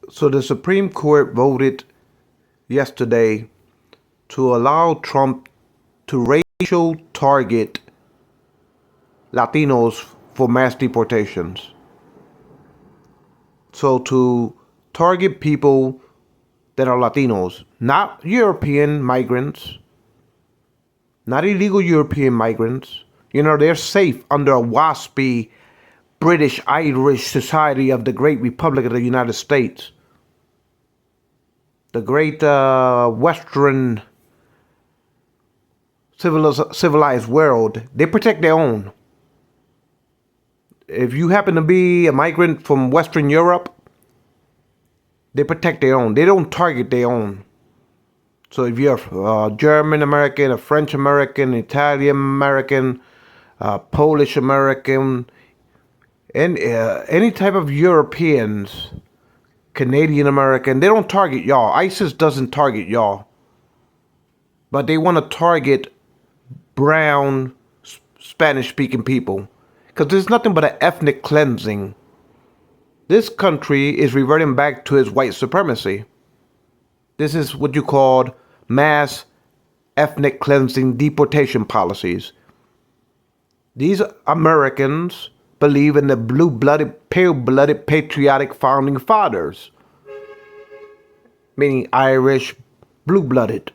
So the Supreme Court voted yesterday to allow Trump to racial target Latinos for mass deportations. So to target people that are Latinos, not European migrants, not illegal European migrants. They're safe under a WASPy British Irish Society of the Great Republic of the United States. The great Western civilized world. They protect their own. If you happen to be a migrant from Western Europe, they protect their own. They don't target their own. So if you're a German American, a French American, Italian American, Polish American, and any type of Europeans, Canadian American, they don't target y'all. ISIS doesn't target y'all. But they want to target brown, Spanish-speaking people. Because there's nothing but an ethnic cleansing. This country is reverting back to its white supremacy. This is what you call mass ethnic cleansing deportation policies. These Americans believe in the blue-blooded, pale-blooded, patriotic founding fathers, meaning Irish, blue-blooded.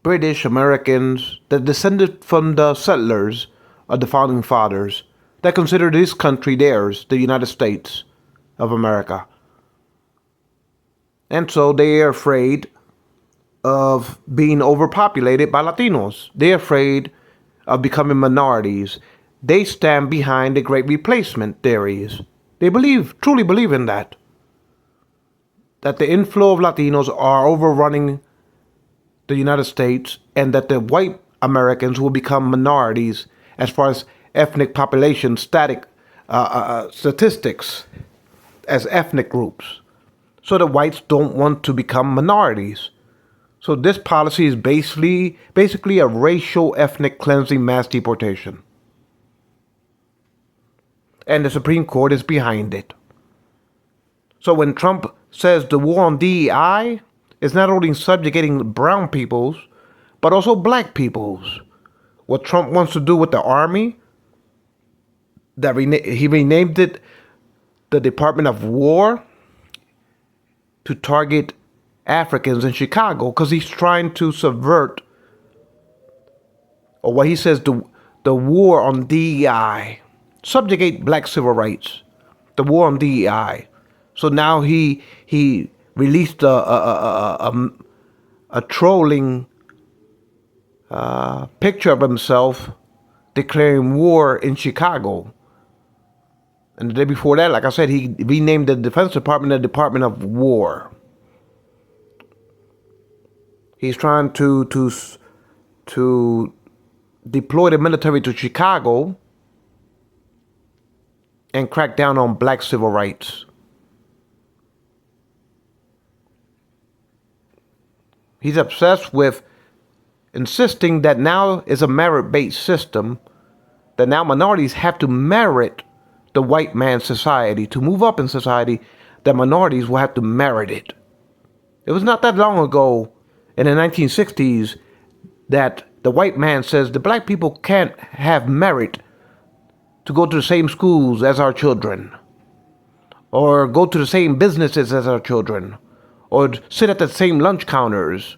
British Americans that descended from the settlers of the founding fathers that consider this country theirs, the United States of America. And so they are afraid of being overpopulated by Latinos. They're afraid of becoming minorities. They stand behind the Great Replacement theories. They truly believe in that. That the inflow of Latinos are overrunning the United States and that the white Americans will become minorities as far as ethnic population statistics as ethnic groups. So the whites don't want to become minorities. So this policy is basically a racial ethnic cleansing mass deportation. And the Supreme Court is behind it. So when Trump says the war on DEI is not only subjugating brown peoples, but also black peoples. What Trump wants to do with the Army, he renamed it the Department of War to target Africans in Chicago because he's trying to subvert, or what he says, the war on DEI, subjugate black civil rights, the war on DEI. So now he released a trolling picture of himself declaring war in Chicago. And the day before that, like I said, he renamed the Defense Department the Department of War. He's trying to deploy the military to Chicago and crack down on black civil rights. He's obsessed with insisting that now is a merit-based system, that now minorities have to merit the white man's society. To move up in society, that minorities will have to merit it. It was not that long ago, in the 1960s, that the white man says the black people can't have merit to go to the same schools as our children, or go to the same businesses as our children, or sit at the same lunch counters,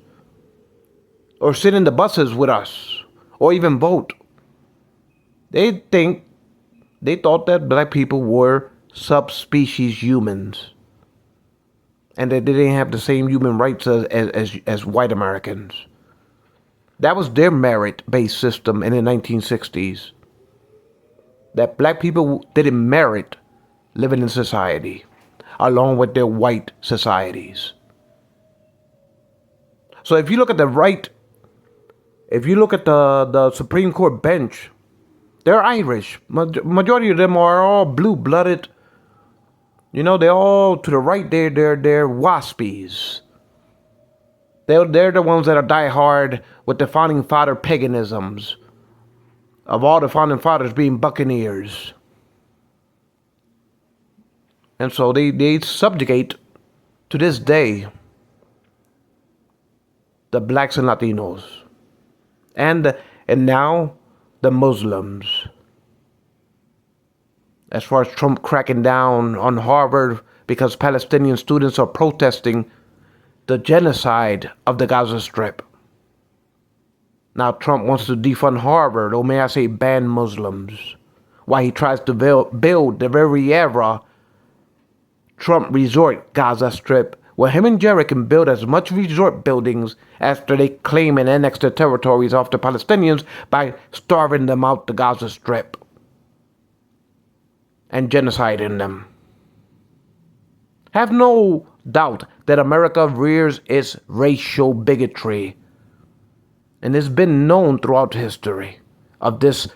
or sit in the buses with us, or even vote. They thought that black people were subspecies humans, and that they didn't have the same human rights as white Americans. That was their merit-based system in the 1960s. That black people didn't merit living in society, along with their white societies. So if you look at the right, if you look at the Supreme Court bench, they're Irish. Majority of them are all blue-blooded. They're all to the right. They're WASPies. They're the ones that are diehard with the founding father paganisms of all the founding fathers being buccaneers. And so they subjugate to this day the blacks and Latinos, and now the Muslims. As far as Trump cracking down on Harvard because Palestinian students are protesting the genocide of the Gaza Strip. Now Trump wants to defund Harvard, or may I say ban Muslims, while he tries to build the very era Trump resort Gaza Strip, where him and Jared can build as much resort buildings after they claim and annex their territories off the Palestinians by starving them out the Gaza Strip and genociding them. Have no doubt that America rears its racial bigotry, and it's been known throughout history of this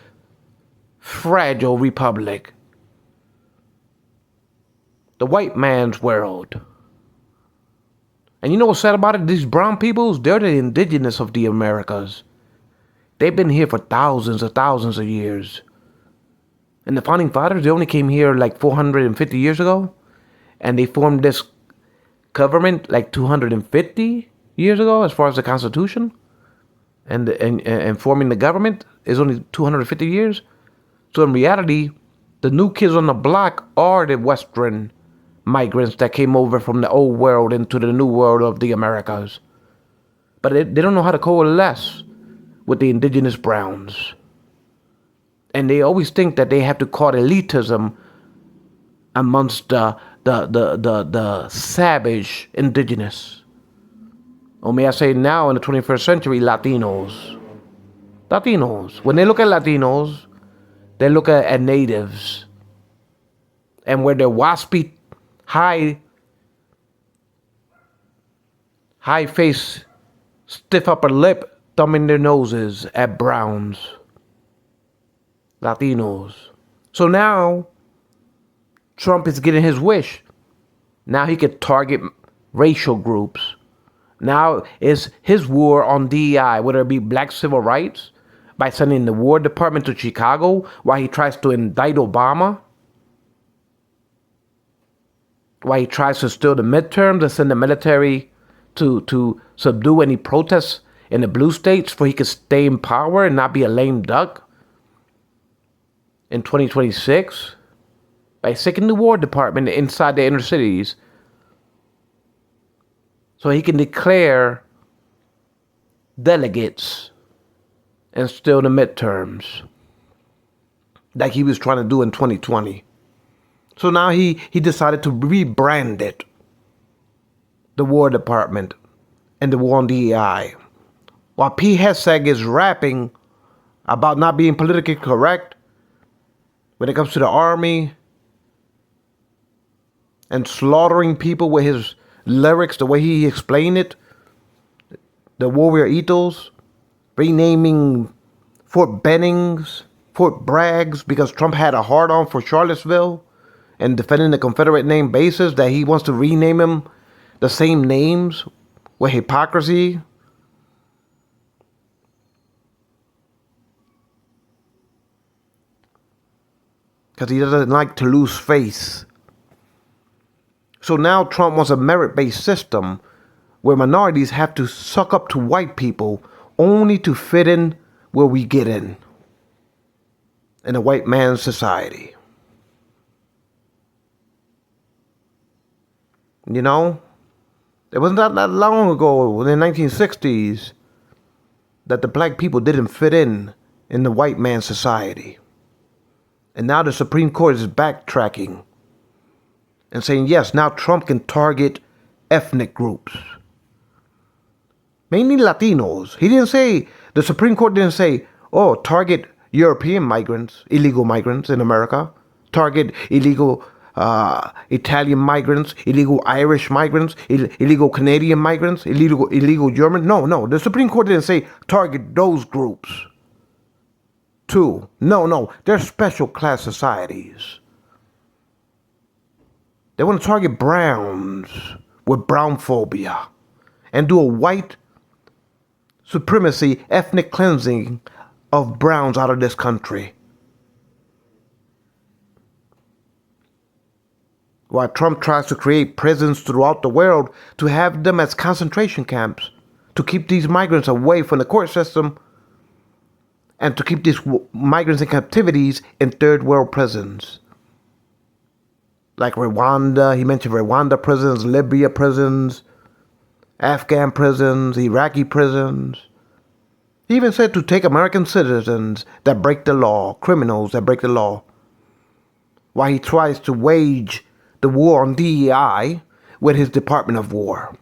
fragile republic, the white man's world. And you know what's sad about it? These brown peoples, they're the indigenous of the Americas. They've been here for thousands of years. And the founding fathers, they only came here like 450 years ago. And they formed this government like 250 years ago as far as the Constitution. And forming the government is only 250 years. So in reality, the new kids on the block are the Western migrants that came over from the old world into the new world of the Americas. But they don't know how to coalesce with the indigenous browns. And they always think that they have to call elitism amongst the savage indigenous. Or may I say now in the 21st century, Latinos. When they look at Latinos, they look at natives. And where their waspy, high face, stiff upper lip, thumbing their noses at browns. Latinos. So now, Trump is getting his wish. Now he could target racial groups. Now it's his war on DEI, whether it be black civil rights, by sending the War Department to Chicago while he tries to indict Obama, while he tries to steal the midterms and send the military to subdue any protests in the blue states so he could stay in power and not be a lame duck in 2026, by sicking the War Department inside the inner cities so he can declare delegates and steal the midterms like he was trying to do in 2020. So now he decided to rebrand it, the War Department and the war on DEI. While P. Hesseg is rapping about not being politically correct when it comes to the army and slaughtering people with his lyrics, the way he explained it, the warrior ethos, renaming Fort Bennings, Fort Braggs, because Trump had a hard-on for Charlottesville, and defending the Confederate name bases, that he wants to rename them the same names with hypocrisy. Because he doesn't like to lose face. So now Trump wants a merit-based system where minorities have to suck up to white people only to fit in where we get in a white man's society. You know, it wasn't that long ago, in the 1960s, that the black people didn't fit in the white man's society. And now the Supreme Court is backtracking and saying, yes, now Trump can target ethnic groups. Mainly Latinos. He didn't say, the Supreme Court didn't say, oh, target European migrants, illegal migrants in America. Target illegal Italian migrants, illegal Irish migrants, illegal Canadian migrants, illegal German. No. The Supreme Court didn't say target those groups too. No. They're special class societies. They want to target browns with brown phobia and do a white supremacy, ethnic cleansing of browns out of this country. while Trump tries to create prisons throughout the world to have them as concentration camps, to keep these migrants away from the court system and to keep these migrants in captivities in third world prisons. Like Rwanda, he mentioned Rwanda prisons, Libya prisons, Afghan prisons, Iraqi prisons. He even said to take American citizens that break the law, criminals that break the law, while he tries to wage the war on DEI with his Department of War.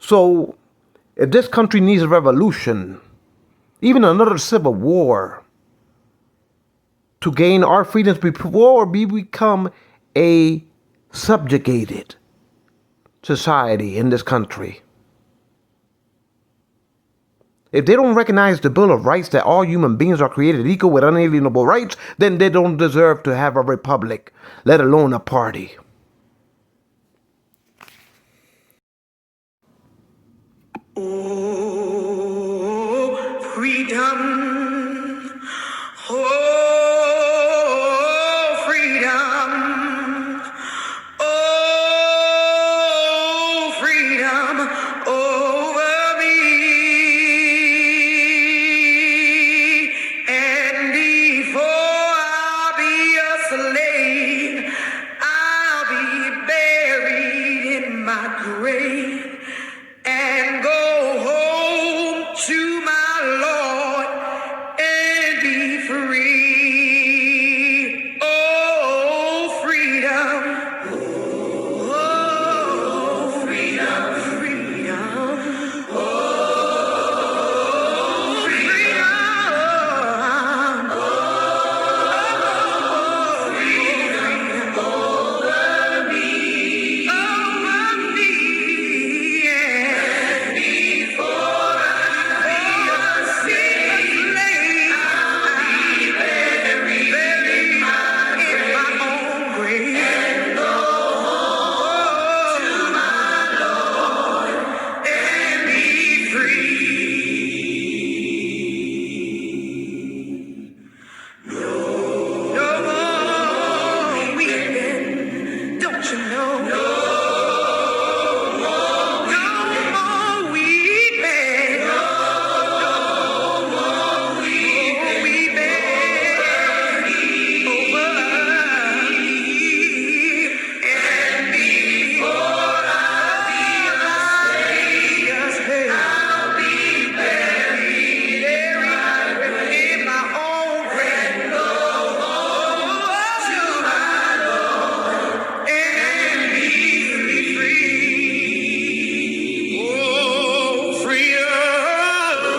So, if this country needs a revolution, even another civil war, to gain our freedoms before we become a subjugated society in this country. If they don't recognize the Bill of Rights, that all human beings are created equal with unalienable rights, then they don't deserve to have a republic, let alone a party. Oh, freedom. Oh, freedom. Oh, freedom over me. And before I'll be a slave, I'll be buried in my grave and go home to my Lord and be free. Oh, freedom. Oh, freedom, freedom. Oh, freedom. Oh, freedom over me. Over me, yeah. Before I be a slave, I'll be buried in my own grave. And go home to my Lord and be free. No more weeping, don't you know? No more weeping. No more weeping over me. And before I be a slave, I'll be buried in my own grave. Go home to my Lord and be free. Oh, freedom.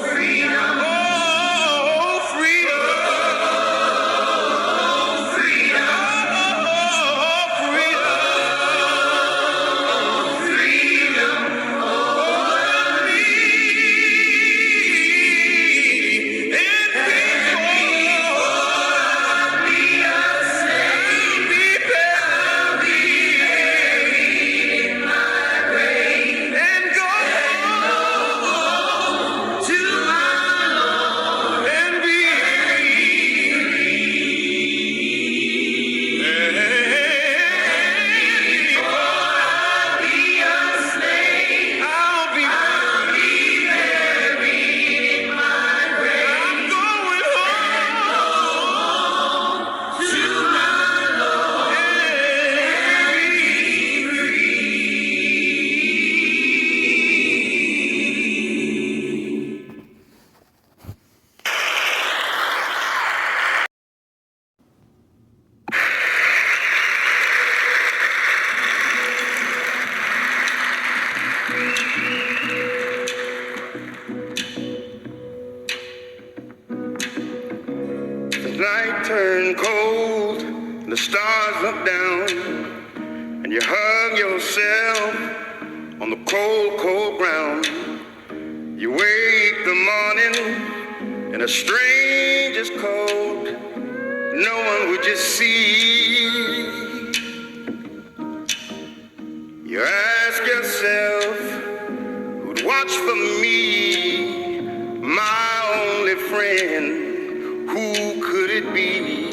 Freedom. Oh, freedom. Freedom. Freedom over me. And before I be a slave, I'll be buried in my grave and go home to my Lord and be I'll be buried in my grave. I'm going home to my Lord and be The night turned cold, the stars look down, and you hug yourself on the cold, cold ground. You wake the morning in a stranger's cold, no one would just see. You ask yourself, who'd watch for me, my only friend, who could it be? be.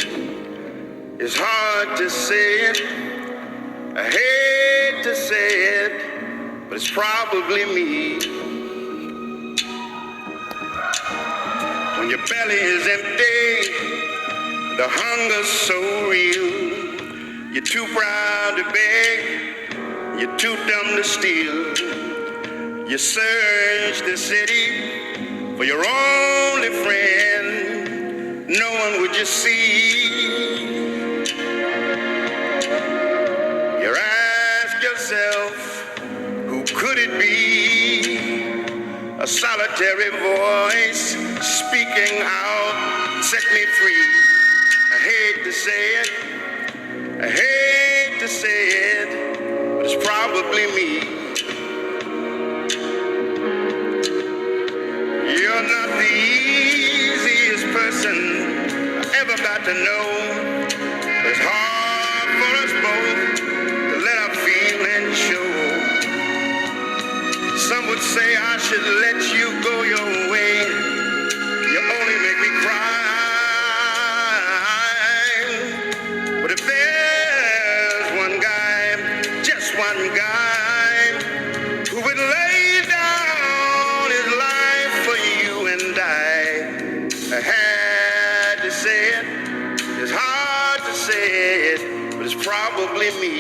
It's hard to say it. I hate to say it, but it's probably me. When your belly is empty, the hunger's so real. You're too proud to beg, you're too dumb to steal. You search the city for your only friend. No one would you see. You ask yourself, who could it be? A solitary voice speaking out, set me free. I hate to say it, I hate to say it, but it's probably me. You're not the easiest person I ever got to know. But it's hard for us both to let our feelings show. Some would say I should let you go your way. You only make me cry. But if there's one guy, just one guy, who would lay down his life for you and I had to say it. It's hard to say it, but it's probably me.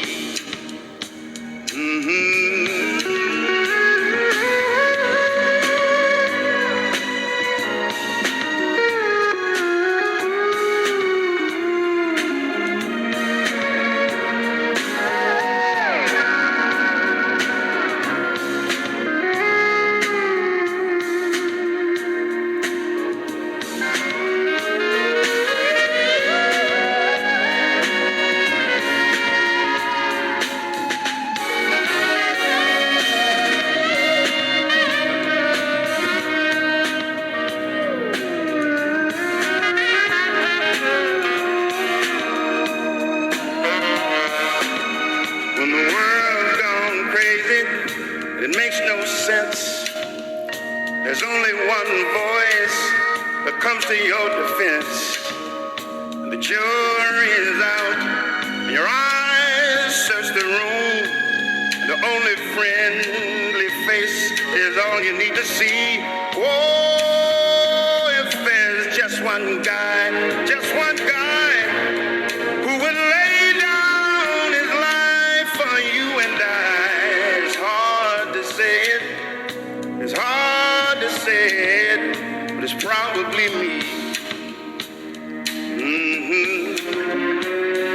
When the world's gone crazy, it makes no sense. There's only one voice that comes to your defense. And the jury is out, and your eyes search the room. The only friendly face is all you need to see. Oh, if there's just one guy, who would lay down his life for you and I. It's hard to say it, it's hard to say it, but it's probably me.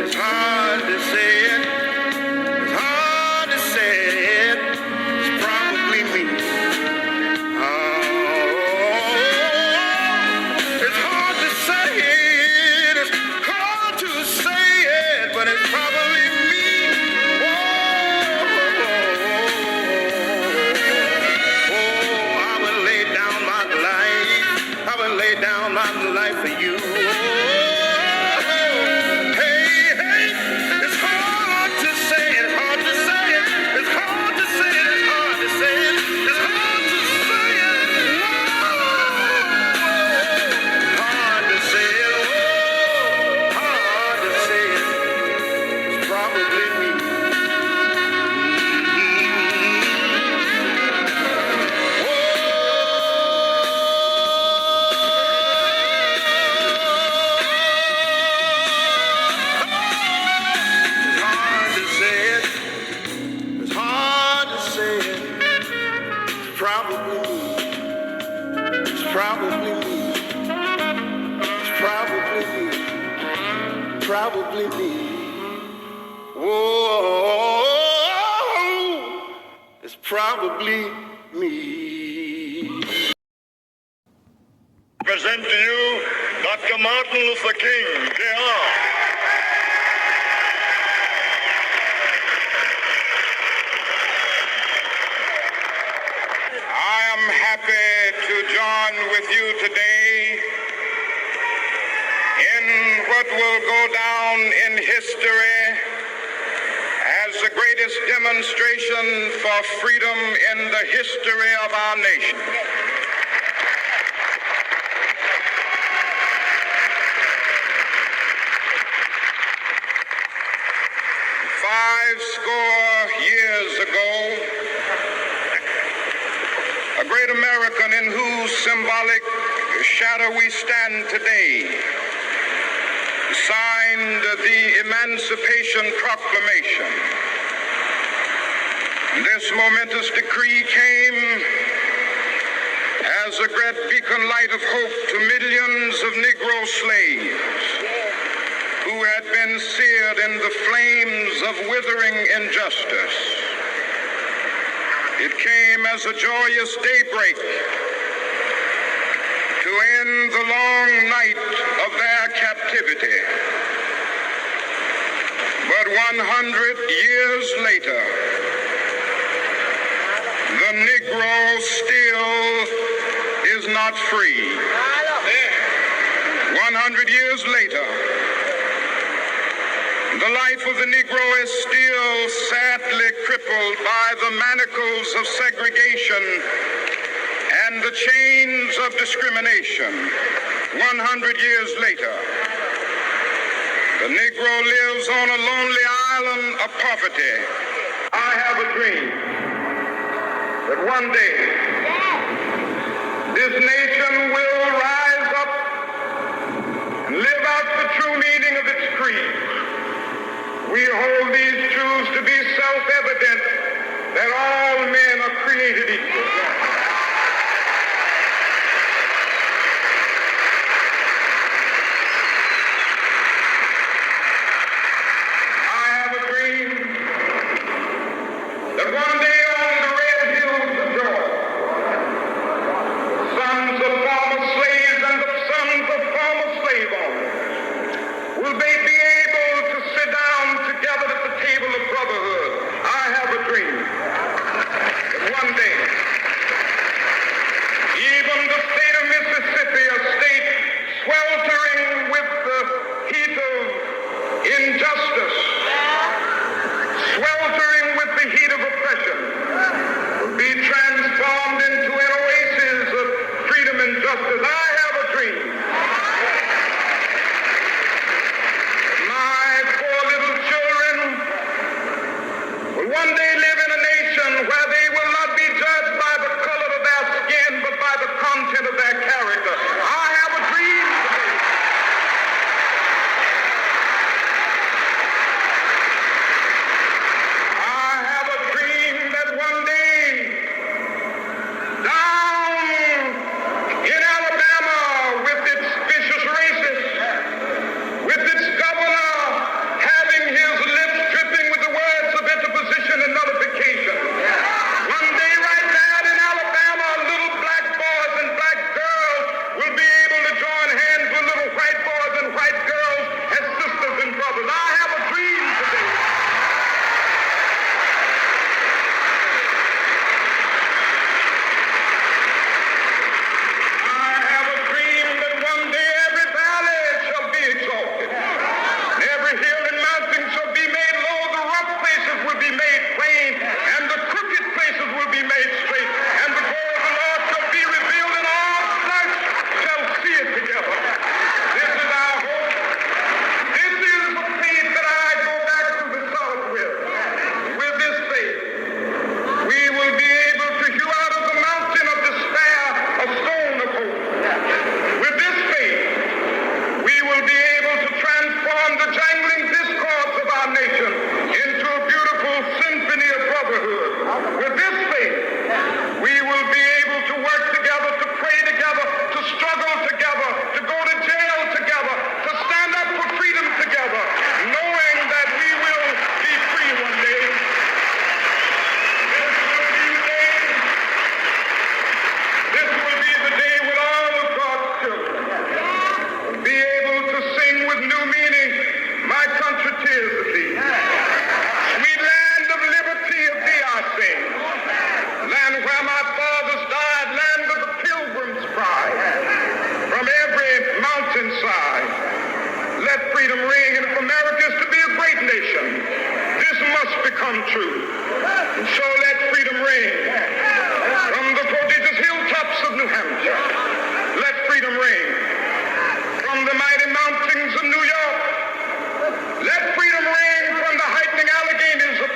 It's hard to say it, it's hard to say it, it's probably me. Oh, it's hard to say it, it's hard to say it, but it's probably me. Oh, I would lay down my life, I would lay down my life for you. Probably me. Oh, it's probably me. Present to you Dr. Martin Luther King, Jr. I am happy to join with you today in what will go down in history as the greatest demonstration for freedom in the history of our nation. years ago, a great American in whose symbolic shadow we stand today signed the Emancipation Proclamation. This momentous decree came as a great beacon light of hope to millions of Negro slaves who had been seared in the flames of withering injustice. It came as a joyous daybreak to end the long night of their captivity. But 100 years later, the Negro still is not free. 100 years later, the life of the Negro is still sadly crippled by the manacles of segregation and the chains of discrimination. 100 years later, the Negro lives on a lonely island of poverty. I have a dream that one day this nation will rise up and live out the true meaning of its creed. We hold these truths to be self-evident that all men are created equal. I have a dream that one day on the red hills of Georgia, sons of former slaves and the sons of former slave owners will they be able to sit down together at the table of brotherhood. I have a dream that one day, even the state of Mississippi, a state sweltering with the heat of injustice, sweltering with the heat of oppression, will be transformed into an oasis of freedom and justice. I have a dream. My poor little children will one day live in a nation where they will not be judged by the color of their skin, but by the content of their character. I have a dream today. I have a dream that one day, down in Alabama, with its vicious racists, with its governor having his lips dripping with the words of interposition and nullification, one day right there in Alabama, little black boys and black girls will be able to join hands with little white boys and white girls as sisters and brothers. I have a dream today. I have a dream that one day every valley shall be exalted, and every hill and mountain shall be made low, the rough places will be made plain, and the crooked places will be made straight, and the glory of the Lord shall be revealed, and all flesh shall see it together. This is our hope. This is the faith that I go back to the South with. With this faith, we will be able to hew out of the mountain of despair a stone of hope. With this faith, we will be able to transform the jangling discords of our nation into a beautiful symphony of brotherhood. With this faith, we will be able to work together, to pray together, to struggle together, to go to jail together, to stand up for freedom together, knowing that we will be free one day. This will be the day when all of God's children will be able to sing with new meaning, my country, 'tis of thee. Sweet land of liberty, of thee I sing. Land where my fathers died, land of the pilgrim's pride. From every mountainside, let freedom ring. And if America is to be a great nation, this must become true. And so let freedom ring. From the prodigious hilltops of New Hampshire, let freedom ring. From the mighty mountains of New York, let freedom ring. From the heightening Alleghanies of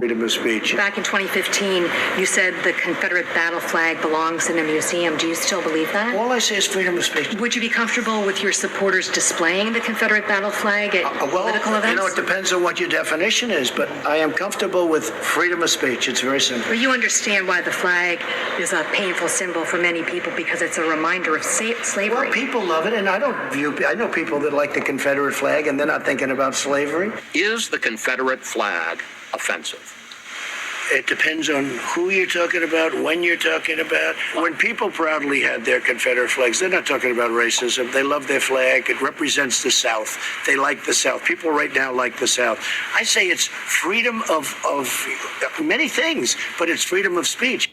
freedom of speech. Back in 2015, you said the Confederate battle flag belongs in a museum. Do you still believe that? All I say is freedom of speech. Would you be comfortable with your supporters displaying the Confederate battle flag at political events? You know, it depends on what your definition is, but I am comfortable with freedom of speech. It's very simple. But you understand why the flag is a painful symbol for many people because it's a reminder of slavery. Well, people love it, and I know people that like the Confederate flag, and they're not thinking about slavery. Is the Confederate flag offensive? It depends on who you're talking about, when you're talking about. When people proudly have their Confederate flags, they're not talking about racism. They love their flag. It represents the South. They like the South. People right now like the South. I say it's freedom of many things, but it's freedom of speech.